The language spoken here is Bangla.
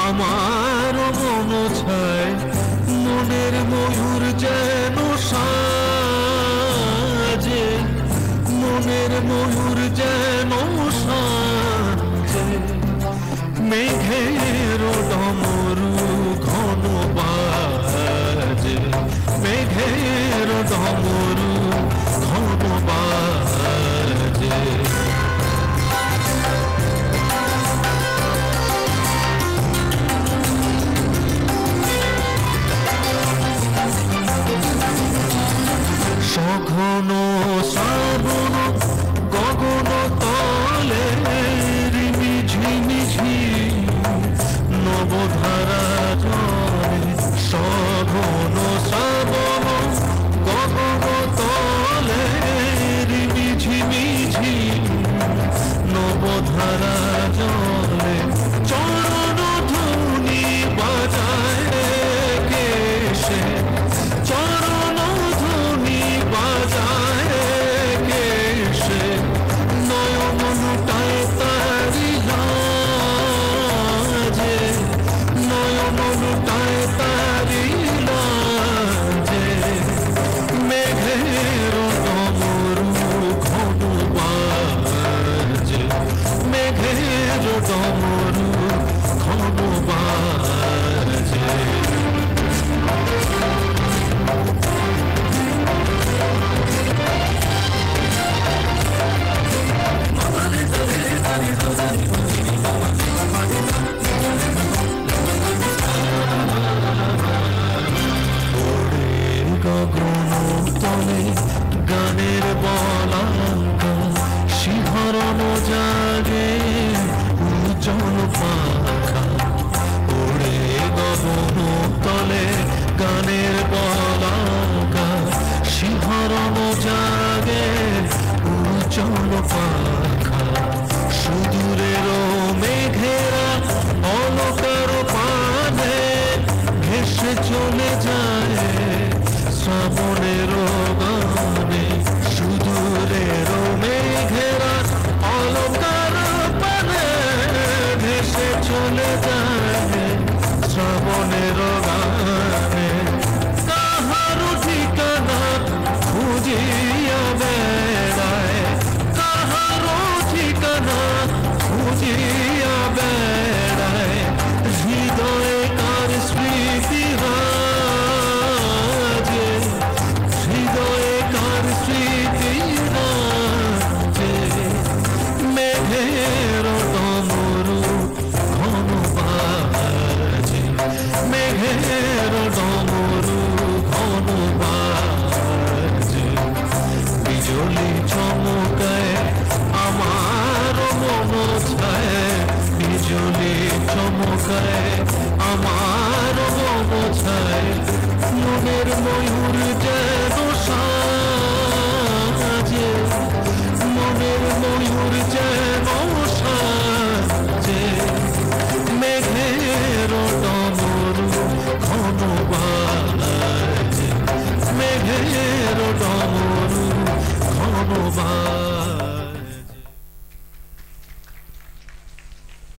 আমার মন ছায় মনের ময়ূর যেন সাজে, মনের ময়ূর যেন সাজে। মেঘের ডমরু ঘন বাজে, মেঘের ডমরু ঘন বাজে। সঘন শ্রাবণ গগন তলে রিমি ঝিমিঝি নবধারা জলে। সঘন শ্রাবণ গগন তলে রিমি ঝিমিঝি নবধারা জলে। চরণ ধুনি বাজায় কেশে, চরণ ধুনি বাজায় কেশে। নয়ন লুটায় তারি লাজে, নয়ন লুটায় তারি লাজে। মেঘের ডমরু ঘন বাজে, মেঘের ডমরু ঘন বাজে। গগন তলে গানের বলাঙ্কা শিহরণ জাগে উজ্জ্বল পাখা। ওরে গগন তলে গানের বলাঙ্কা শিহরণ জাগে উজ্জ্বল পাখা। সুদূরের মেঘেরা অলকার পানে ভেসে চলে যায় শ্রাবণের গানে। সুদূরের মেঘেরা অলকার পানে ভেসে চলে যায় শ্রাবণের গানে। কাহারো ঠিকানা খুঁজিয়া বেড়ায়, কাহারো ঠিকানা খুঁজিয়া বেড়ায়। হৃদয়ে কার স্মৃতি রাজে, হৃদয়ে কার স্মৃতি রাজে। মেঘের ডমরু ঘন বাজে, মেঘের ডমরু ঘন বাজে। বিজলি চমকায় আমার মন ছায়, বিজলি চমকায় আমার মন ছায়। মনের ময়ূর যেন সাজে, মনের ময়ূর যেন সাজে। মেঘের ডমরু ঘন বাজে, মেঘের ডমরু ঘন বাজে।